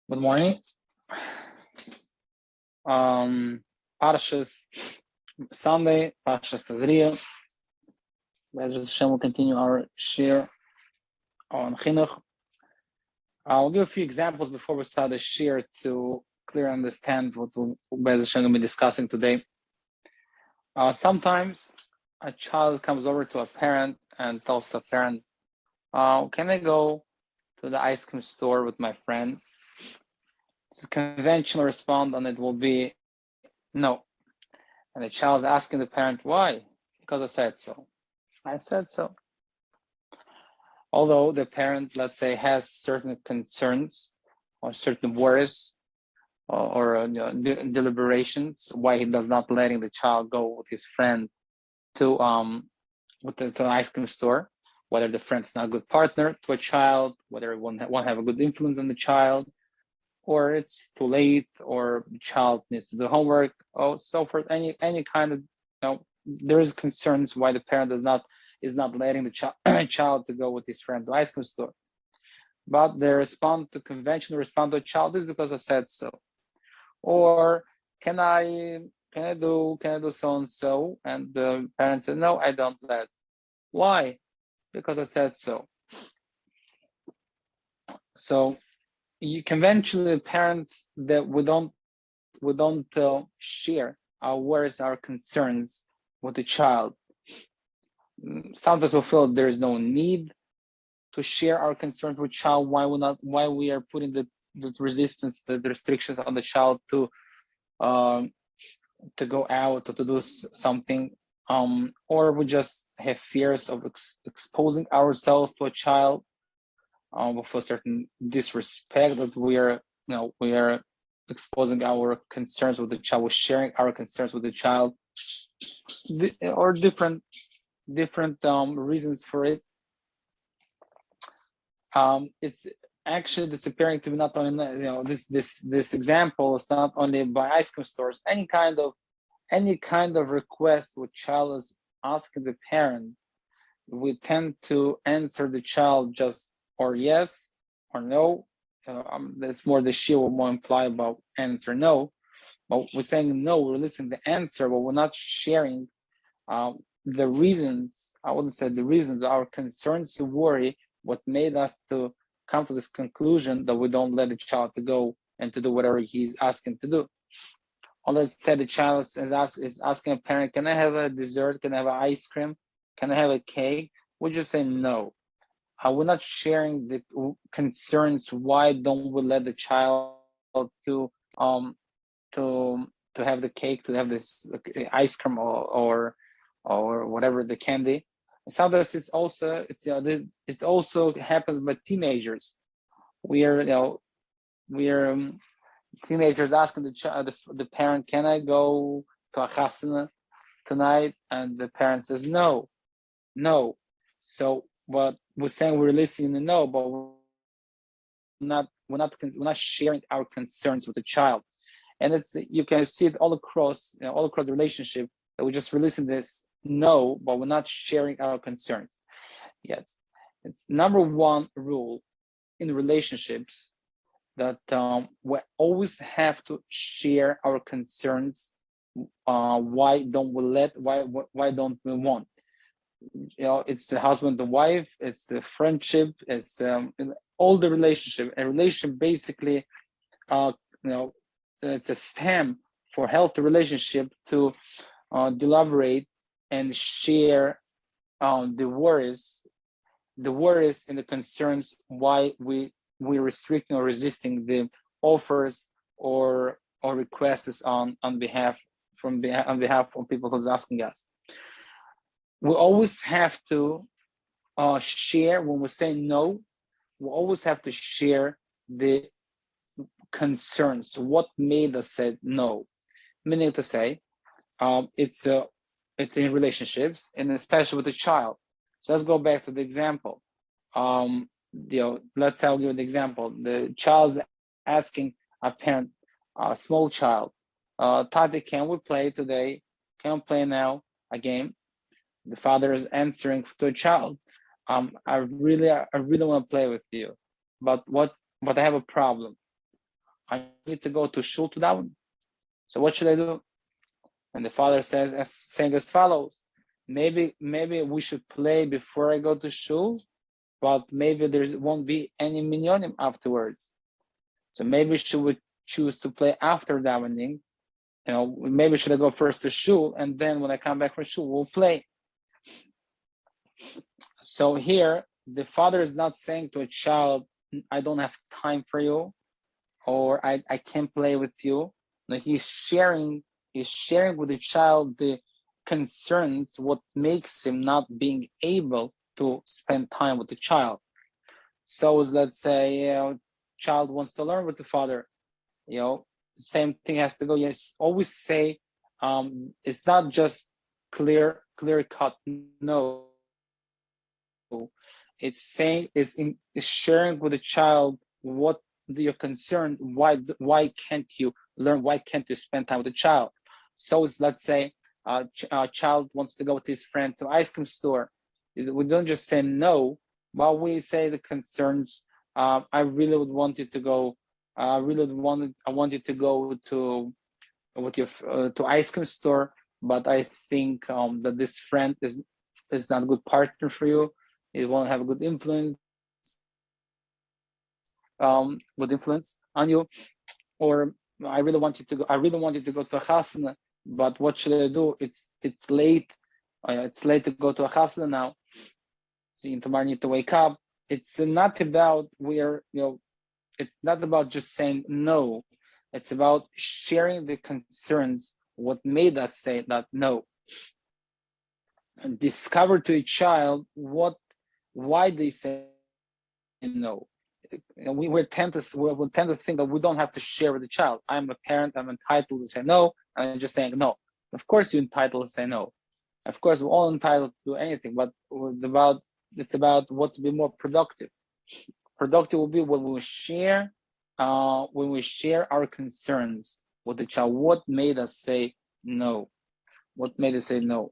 Good morning. Parshas Sunday, Parshas Tazriya. As Hashem will continue our share on Chינוך. I'll give a few examples before we start the share to clearly understand what we'll be discussing today. Sometimes a child comes over to a parent and tells the parent, can I go to the ice cream store with my friend? The conventional response on it will be no. And the child is asking the parent, why? Because I said so. I said so. Although the parent, let's say, has certain concerns or certain worries or deliberations why he does not letting the child go with his friend to an ice cream store, whether the friend's not a good partner to a child, whether it won't have a good influence on the child, or it's too late, or the child needs to do homework, or so forth. Any kind of, there is concerns why the parent is not letting the child to go with his friend to the ice cream store. But the conventional response to a child is because I said so. Or can I do so and so? And the parent said, no, I don't let. Why? Because I said so. So conventionally, parents that we don't share our worries, our concerns with the child. Sometimes we feel there is no need to share our concerns with child. Why we are putting the resistance, the restrictions on the child to go out or to do something, or we just have fears of exposing ourselves to a child with a certain disrespect that we are exposing our concerns with the child, we're sharing our concerns with the child, or different reasons for it. It's actually disappearing to be not only this example is not only by ice cream stores. Any kind of request which child is asking the parent, we tend to answer the child just or yes or no. That's more the shiur will more imply about answer no. But we're saying no, we're listening to the answer, but we're not sharing the reasons. I wouldn't say the reasons, our concerns to worry, what made us to come to this conclusion that we don't let the child to go and to do whatever he's asking to do. Or let's say the child is asking a parent, can I have a dessert? Can I have an ice cream? Can I have a cake? We just say no. We're not sharing the concerns. Why don't we let the child to have the cake, to have this ice cream or whatever, the candy? Sometimes it also happens by teenagers. We are teenagers asking the parent, can I go to a chasana tonight? And the parent says no. So what we're saying, we're listening to no, but we're not sharing our concerns with the child. And you can see it all across the relationship, that we're just releasing this no, but we're not sharing our concerns. Yes, it's number one rule in relationships, that we always have to share our concerns. Why don't we want? It's the husband and wife, it's the friendship, it's all the relationship. A relationship basically, it's a stem for healthy relationship to deliberate and share the worries and the concerns, why we're restricting or resisting the offers or requests on behalf of people who's asking us. We always have to share. When we say no, we always have to share the concerns. What made us say no? Meaning to say, it's in relationships, and especially with the child. So let's go back to the example. Let's say I'll give you the example. The child's asking a parent, a small child, Tati, can we play today? Can we play now a game? The father is answering to a child, I really want to play with you, but I have a problem. I need to go to shul to daven. So what should I do? And the father saying as follows: maybe we should play before I go to shul, but maybe there won't be any minyanim afterwards. So maybe should we choose to play after davening? Maybe should I go first to shul, and then when I come back from shul, we'll play. So here, the father is not saying to a child, I don't have time for you, or I can't play with you. No, he's sharing with the child the concerns, what makes him not being able to spend time with the child. So let's say child wants to learn with the father, same thing has to go. Yes, always say it's not just clear cut no. It's saying it's sharing with the child what you're concerned. Why can't you learn? Why can't you spend time with the child? So let's say a child wants to go with his friend to ice cream store. We don't just say no, but we say the concerns. I really would want you to go. I want you to go to ice cream store, but I think that this friend is not a good partner for you. It won't have a good influence on you. Or I really want you to go to a chasana, but what should I do? It's late. It's late to go to a chasana now. So you tomorrow need to wake up. It's not about it's not about just saying no. It's about sharing the concerns, what made us say that no. And discover to a child why they say no. We tend to think that we don't have to share with the child. I'm a parent, I'm entitled to say no, and I'm just saying no. Of course you're entitled to say no. Of course we're all entitled to do anything, but it's about what to be more productive. Productive will be when we share our concerns with the child. What made us say no? What made us say no?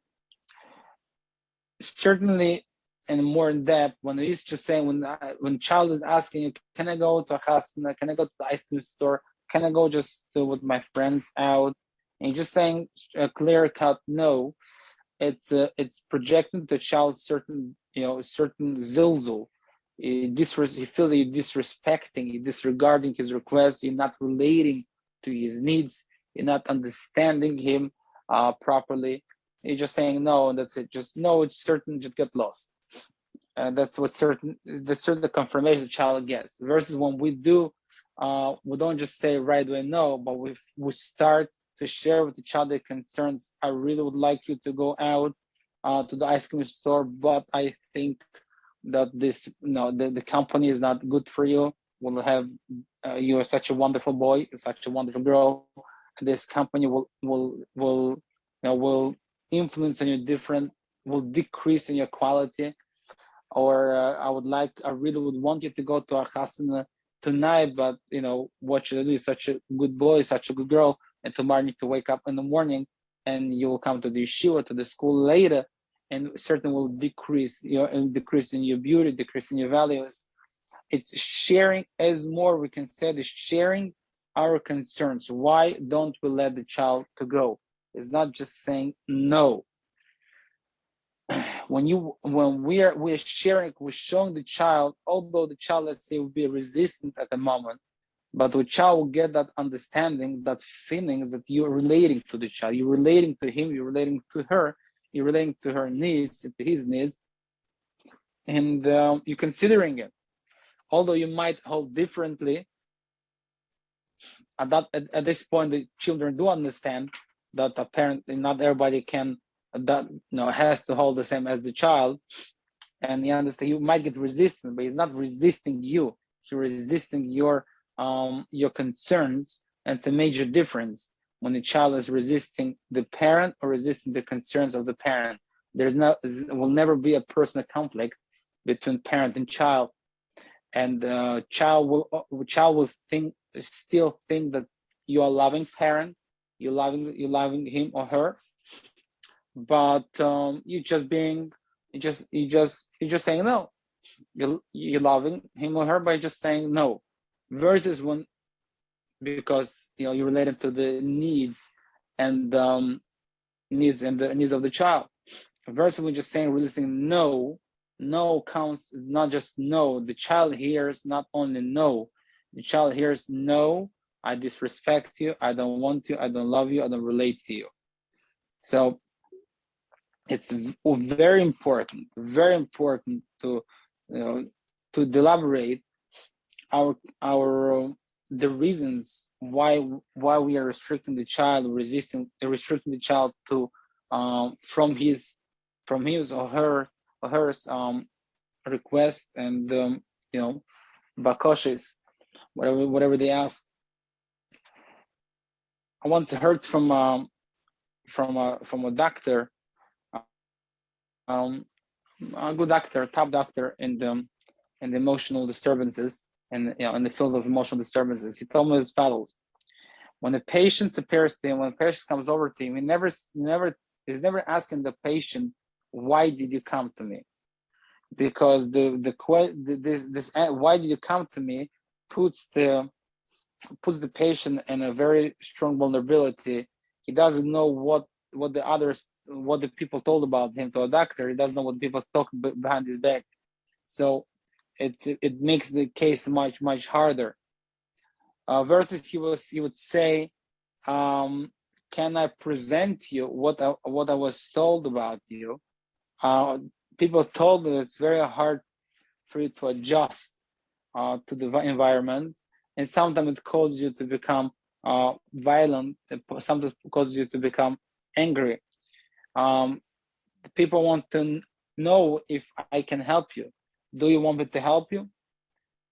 Certainly, and more in depth, when he's just saying, when child is asking you, can I go to a chasana? Can I go to the ice cream store? Can I go just with my friends out? And you're just saying a clear cut no. It's projecting to the child certain zilzul. He feels that you're disrespecting, you're disregarding his requests, you're not relating to his needs, you're not understanding him properly. You're just saying no, and that's it. Just no, it's certain, just get lost. That's the confirmation the child gets. Versus when we don't just say right away no, but we start to share with the child their concerns. I really would like you to go out to the ice cream store, but I think that the company is not good for you. We'll have you are such a wonderful boy, such a wonderful girl. This company will influence on you different, will decrease in your quality. Or I really would want you to go to a chasana tonight, but what should I do? You're such a good boy, such a good girl, and tomorrow you need to wake up in the morning, and you will come to the yeshiva, to the school later, and certainly will decrease in your beauty, decrease in your values. It's sharing as more, we can say, the sharing our concerns. Why don't we let the child to go? It's not just saying no. When we're sharing, we're showing the child, although the child, let's say, will be resistant at the moment, but the child will get that understanding, that feelings that you're relating to the child, you're relating to him, you're relating to her, you're relating to her needs, to his needs, and you're considering it. Although you might hold differently, at this point, the children do understand that apparently not everybody has to hold the same as the child, and you understand you might get resistant, but he's not resisting you. He's resisting your concerns, and it's a major difference when the child is resisting the parent or resisting the concerns of the parent. There will never be a personal conflict between parent and child, and child will still think that you are loving parent, you're loving him or her, but you're just saying no. You're loving him or her by just saying no. Versus when because you relate it to the needs and the needs of the child. Versus we're just saying, releasing no. No counts not just no. The child hears not only no. The child hears no. I disrespect you. I don't want you. I don't love you. I don't relate to you. So it's very important to to elaborate the reasons why we are restricting the child, restricting the child to from his or her request and bakoshes, whatever they ask. I once heard from a doctor, a good doctor, top doctor in the emotional disturbances and in the field of emotional disturbances. He told me as follows: when a patient appears to him, when a patient comes over to him, he's never asking the patient, why did you come to me? Because this why did you come to me puts the patient in a very strong vulnerability. He doesn't know what the people told about him to a doctor. He doesn't know what people talk behind his back. So it makes the case much harder. Versus he would say, can I present you what I was told about you? People told me it's very hard for you to adjust to the environment, and sometimes it causes you to become violent. Sometimes it causes you to become angry. People want to know if I can help you. Do you want me to help you?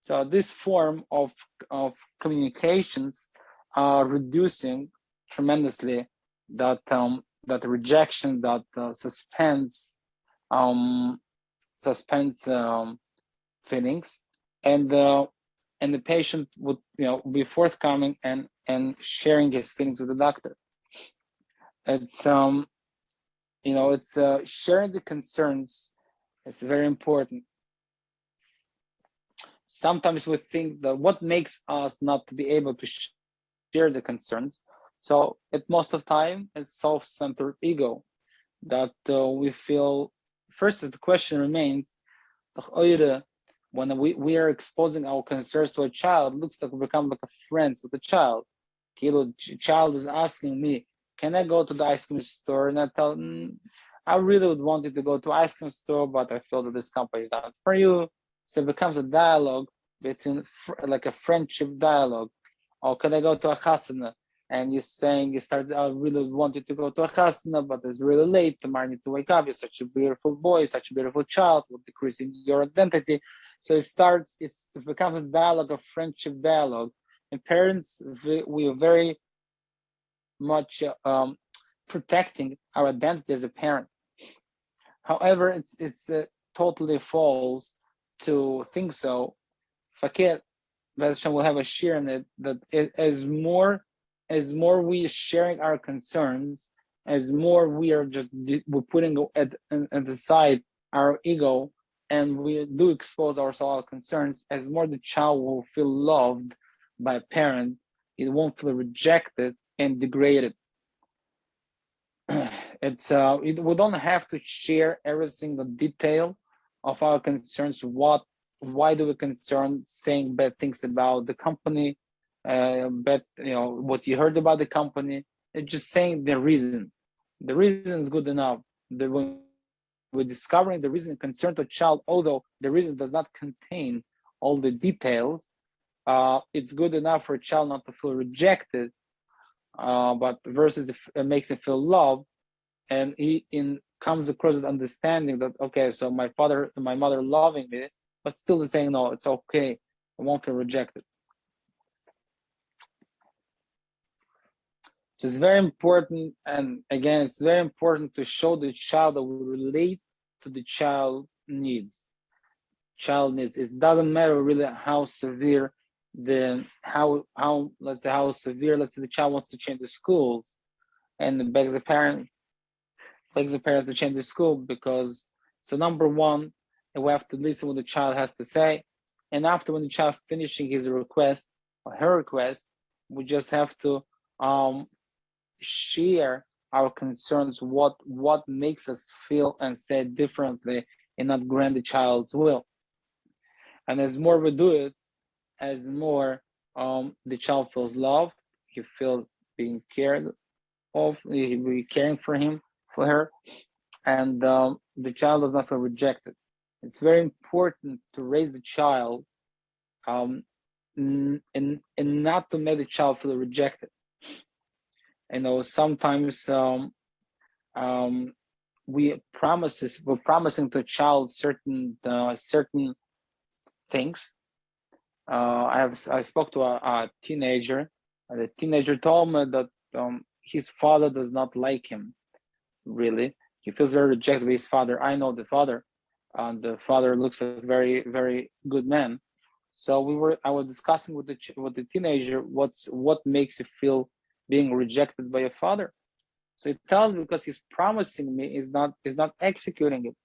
So this form of communications are reducing tremendously that rejection, that suspense feelings, and the patient would be forthcoming and sharing his feelings with the doctor. It's it's sharing the concerns. It's very important. Sometimes we think that what makes us not to be able to share the concerns. So most of the time is self-centered ego that we feel. First, the question remains, when we are exposing our concerns to a child, it looks like we become like a friends with the child. Child is asking me, can I go to the ice cream store? And I tell I really would want you to go to ice cream store, but I feel that this company is not for you. So it becomes a dialogue between, like a friendship dialogue. Or can I go to a chasana? And you start, I really want you to go to a chasana, but it's really late. Tomorrow I need to wake up. You're such a beautiful boy, such a beautiful child, with decreasing your identity. So it becomes a dialogue, a friendship dialogue. And parents, we are very much protecting our identity as a parent. However, it's totally false to think so. Fakir, we'll have a share in it, that as more we are sharing our concerns, as more we're putting at the side our ego, and we do expose ourselves to concerns, as more the child will feel loved by a parent. It won't feel rejected and degraded. We don't have to share every single detail of our concerns. Why do we concern saying bad things about the company? What you heard about the company. It's just saying the reason. The reason is good enough. When we're discovering the reason concern to a child, although the reason does not contain all the details, it's good enough for a child not to feel rejected, but versus it makes him feel loved, and he comes across with understanding that, okay, so my mother loving me, but still saying, no, it's okay, I won't feel rejected. So it's very important, and again, it's very important to show the child that we relate to the child needs. It doesn't matter really how severe let's say the child wants to change the schools, and it begs the parents to change the school, because so number one, we have to listen what the child has to say, and after, when the child finishing his request or her request, We just have to share our concerns, what makes us feel and say differently, and not grant the child's will. And as more we do it, as more the child feels loved, he feels being cared of, we caring for him, for her, and the child does not feel rejected. It's very important to raise the child and not to make the child feel rejected. Sometimes we're promising to a child certain things. I spoke to a teenager, and the teenager told me that his father does not like him. Really, he feels very rejected by his father. I know the father, and the father looks like a very, very good man. So I was discussing with the teenager what makes you feel being rejected by your father. So he tells me because he's promising me, is not executing it.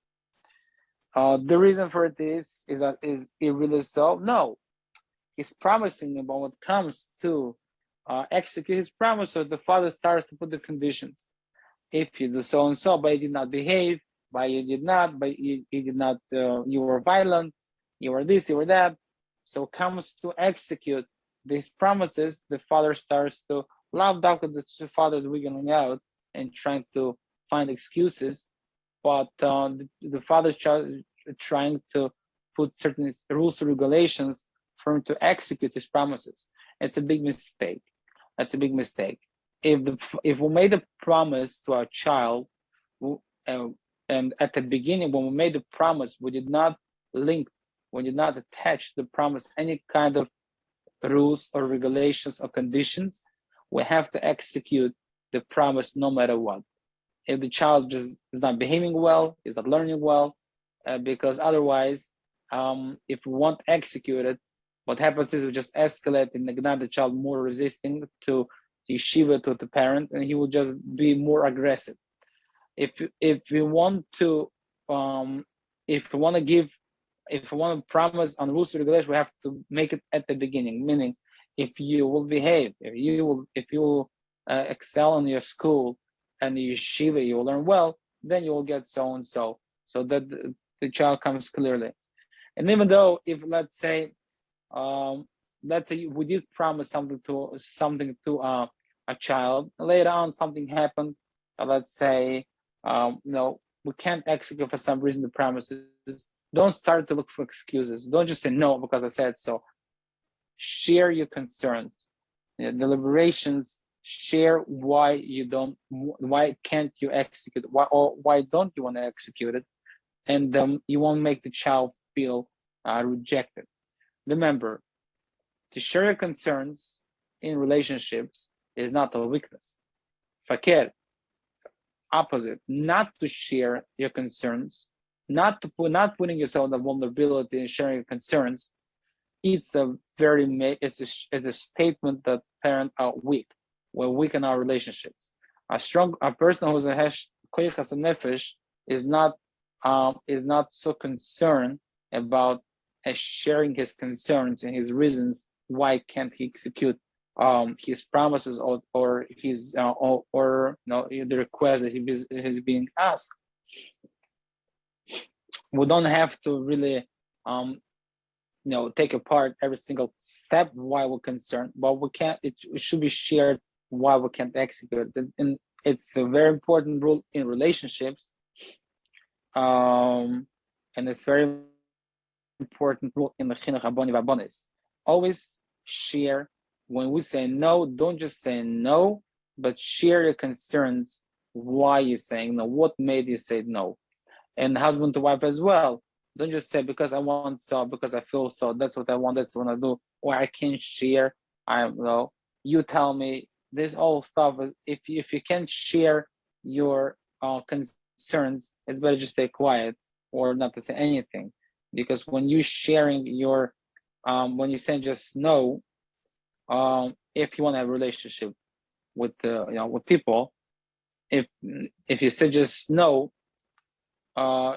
The reason for it is it really so? No, he's promising me, but when it comes to execute his promise, so the father starts to put the conditions. If you do so and so, but you did not behave, but you did not, you were violent, you were this, you were that. So it comes to execute these promises, the father starts to laugh down, the father is wiggling out and trying to find excuses, but the father's trying to put certain rules and regulations for him to execute his promises. It's a big mistake. That's a big mistake. If we made a promise to our child, and at the beginning when we made the promise, we did not attach the promise any kind of rules or regulations or conditions, we have to execute the promise no matter what. If the child just is not behaving well, is not learning well, because otherwise, if we won't execute it, what happens is we just escalate and ignite the child more resisting to yeshiva, to the parent, and he will just be more aggressive. If we want to promise on rules and regulations, we have to make it at the beginning. Meaning, if you will behave, if you will excel in your school and the yeshiva, you will learn well, then you will get so and so, so that the child comes clearly. And even though, if let's say we did promise something to a child, later on something happened, let's say we can't execute for some reason the promises, don't start to look for excuses. Don't just say no because I said so. Share your concerns, deliberations. Share why can't you execute, why don't you want to execute it, and you won't make the child feel rejected. Remember, to share your concerns in relationships is not a weakness. Fakir, opposite, not to share your concerns, not putting yourself in the vulnerability and sharing your concerns, it's a statement that parents are weak. We're weak in our relationships. A person who's a koychas nefesh is not so concerned about sharing his concerns and his reasons why can't he execute his promises or his the request that he's being asked. We don't have to really take apart every single step why we're concerned, but we can't. It should be shared why we can't execute it. And it's a very important rule in relationships, and it's very important rule in the Chinuch Aboni Vabonis. Always share. When we say no, don't just say no, but share your concerns, why you're saying no, what made you say no. And husband to wife as well. Don't just say because I want so, because I feel so, that's what I want, that's what I do, or I can't share. You tell me this all stuff. If you can't share your concerns, it's better just stay quiet or not to say anything. Because when you sharing your when you say just no, if you want to have a relationship with with people, if you say just no,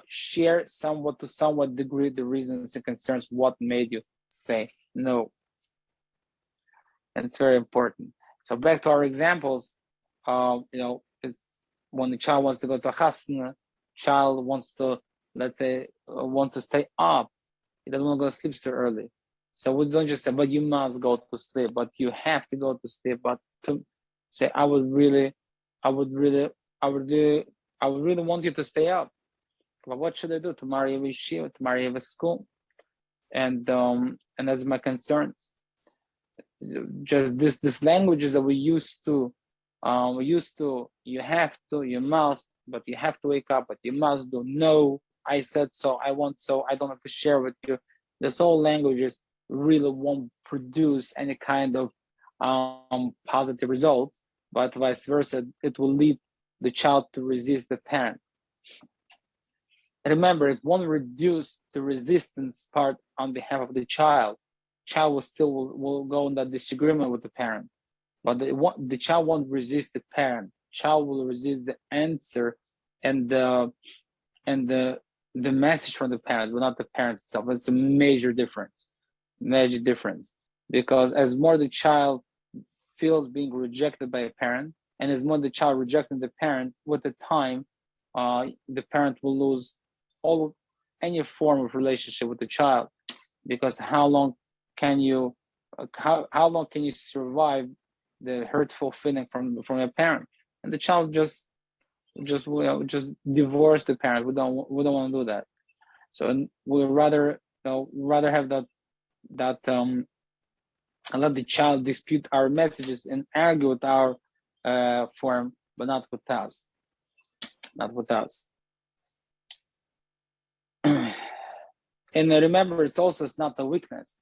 share somewhat degree the reasons and concerns what made you say no. and it's very important. So back to our examples, when the child wants to go to a chasna, child wants to, let's say, wants to stay up. He doesn't want to go to sleep so early. So we don't just say, but you must go to sleep, but you have to go to sleep. But to say, I would really want you to stay up. But what should I do? Tomorrow you have yeshiva, tomorrow you have a school. And that's my concerns. Just this languages that we used to, you have to, you must, but you have to wake up, but you must do. No, I said so, I want so, I don't have to share with you. This whole languages really won't produce any kind of positive results, but vice versa, it will lead the child to resist the parent. Remember, it won't reduce the resistance part on behalf of the child. Child will go in that disagreement with the parent, but the child won't resist the parent. Child will resist the answer and the message from the parents, but not the parents itself. It's a major difference, because as more the child feels being rejected by a parent, and as more the child rejecting the parent, with the time, the parent will lose any form of relationship with the child, because how long can you survive the hurtful feeling from a parent? And the child just divorce the parent. We don't want to do that. So we rather have that let the child dispute our messages and argue with our form, but not with us. And remember, it's not a weakness.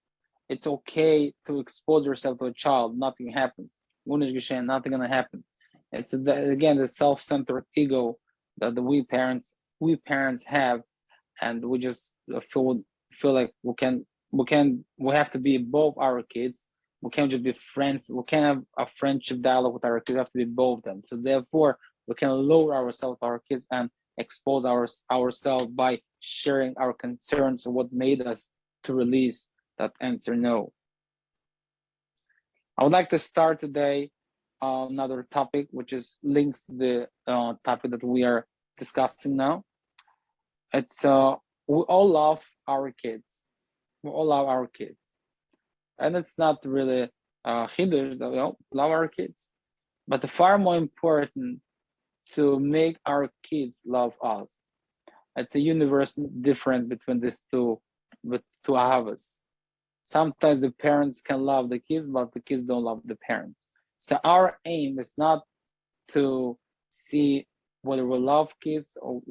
It's okay to expose yourself to a child. Nothing happens. Nothing gonna happen. It's again the self-centered ego that we parents have, and we just feel like we have to be above our kids. We can't just be friends. We can't have a friendship dialogue with our kids. We have to be above them. So therefore, we can lower ourselves to our kids and expose ourselves by sharing our concerns of what made us to release that answer no. I would like to start today another topic, which is links to the topic that we are discussing now. It's we all love our kids. We all love our kids, and it's not really chidush that we all love our kids, but the far more important to make our kids love us. It's a universal difference between these two ahavas. Sometimes the parents can love the kids, but the kids don't love the parents. So our aim is not to see whether we love kids or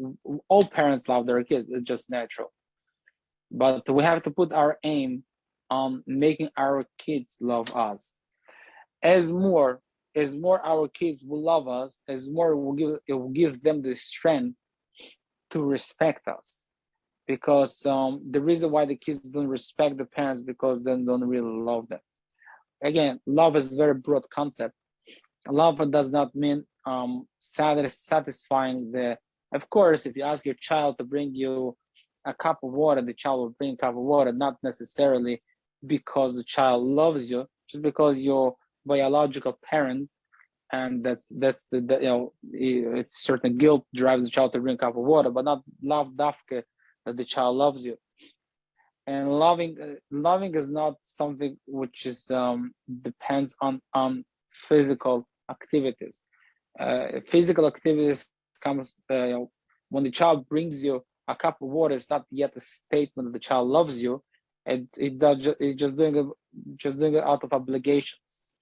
all parents love their kids. It's just natural. But we have to put our aim on making our kids love us. As more our kids will love us, as more it will give them the strength to respect us. Because the reason why the kids don't respect the parents because they don't really love them. Again, love is a very broad concept. Love does not mean satisfying the. Of course, if you ask your child to bring you a cup of water, the child will bring a cup of water, not necessarily because the child loves you, just because your biological parent, and that's the it's certain guilt drives the child to bring a cup of water, but not love dafke that the child loves you. And loving is not something which is depends on physical activities. Physical activities comes when the child brings you a cup of water. It's not yet a statement that the child loves you. It's just doing it out of obligations.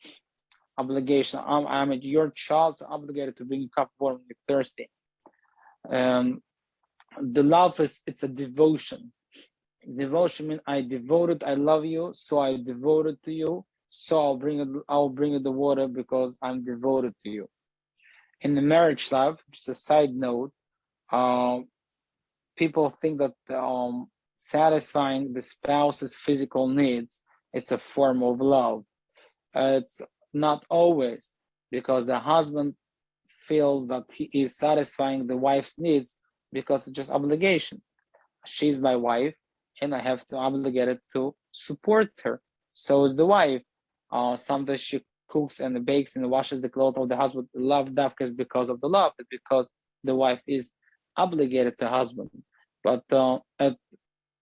I mean, your child's obligated to bring you a cup of water when you're thirsty. The love it's a devotion. Devotion means I love you, so I devoted to you, so I'll bring you the water because I'm devoted to you. In the marriage love, just a side note, people think that satisfying the spouse's physical needs, it's a form of love. It's not always, because the husband feels that he is satisfying the wife's needs because it's just obligation. She's my wife, and I have to obligated to support her. So is the wife. Sometimes she cooks and bakes and washes the clothes of the husband. Love dafka is because of the love, but because the wife is obligated to husband. But at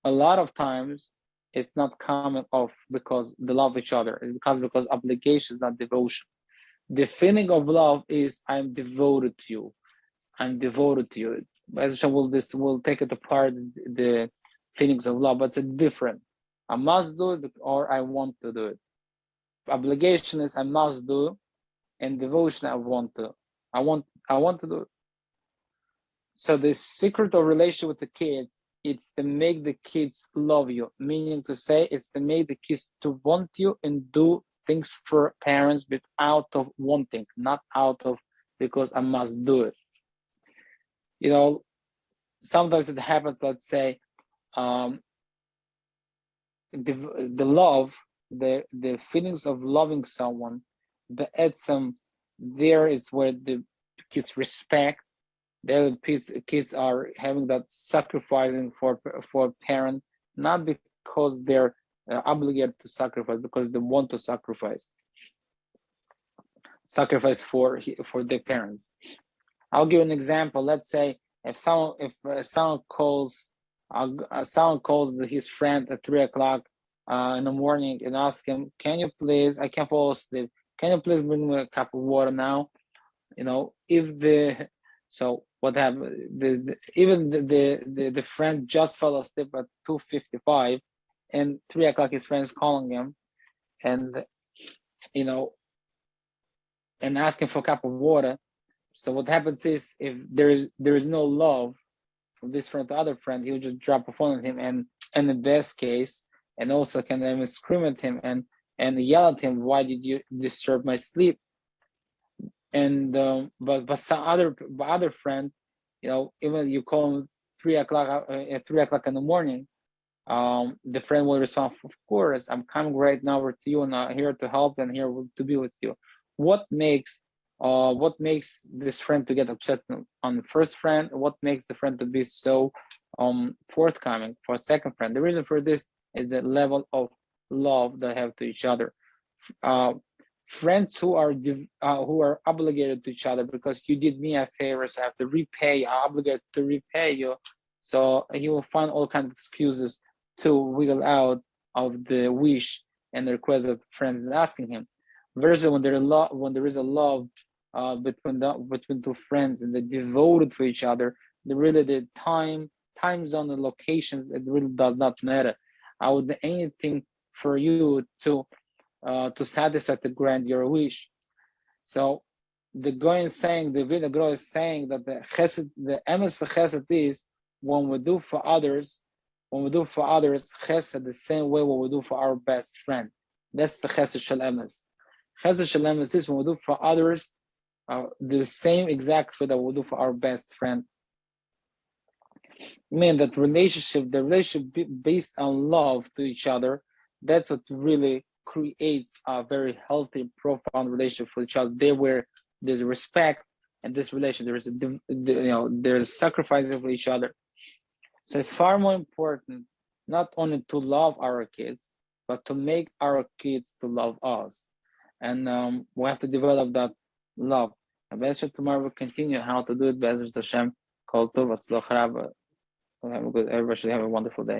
a lot of times it's not coming off because they love each other. It's because obligation is not devotion. The feeling of love is I'm devoted to you. I'm devoted to you. As will take it apart, the feelings of love, but it's different. I must do it or I want to do it. Obligation is I must do, and devotion I want to. I want to do it. So the secret of relationship with the kids, it's to make the kids love you, meaning to say it's to make the kids to want you and do things for parents, but out of wanting, not out of because I must do it. Sometimes it happens, let's say, the love, the feelings of loving someone, the etzem, there is where the kids respect. The kids are having that sacrificing for parent, not because they're obligated to sacrifice, because they want to sacrifice for their parents. I'll give an example. Let's say if someone calls his friend at 3 o'clock in the morning and ask him, "Can you please? I can't fall asleep. Can you please bring me a cup of water now?" So what happened? Even the friend just fell asleep at 2:55, and 3 o'clock his friend is calling him, and and asking for a cup of water. So what happens is, if there is no love from this friend to other friend, he'll just drop a phone at him, and in the best case, and also can even scream at him and yell at him, "Why did you disturb my sleep?" And but some other friend, even you call him 3 o'clock at 3 o'clock in the morning, the friend will respond, "Of course, I'm coming right now to you, and I'm here to help and here to be with you." What makes this friend to get upset on the first friend? What makes the friend to be so forthcoming for a second friend? The reason for this is the level of love they have to each other. Friends who are obligated to each other, because you did me a favor, so I have to repay. I'm obligated to repay you. So he will find all kinds of excuses to wiggle out of the wish and the request that friends is asking him. Versus when there is a love between two friends and they're devoted to each other, the time zone, the locations, it really does not matter. I would do anything for you to satisfy to grant your wish. So the Vilna Gaon is saying that the emes chesed is when we do for others chesed the same way what we do for our best friend. That's the chesed shel emes. Chesed shel emes is when we do for others the same exact way that we do for our best friend. I mean that the relationship based on love to each other, that's what really creates a very healthy, profound relationship for each other. There where there's respect and this relation, there's sacrifices for each other. So it's far more important not only to love our kids, but to make our kids to love us. And we have to develop that love. And tomorrow we'll continue how to do it. Be'ezras Hashem, Kol Tov, Atzloch Rav. Everybody should have a wonderful day.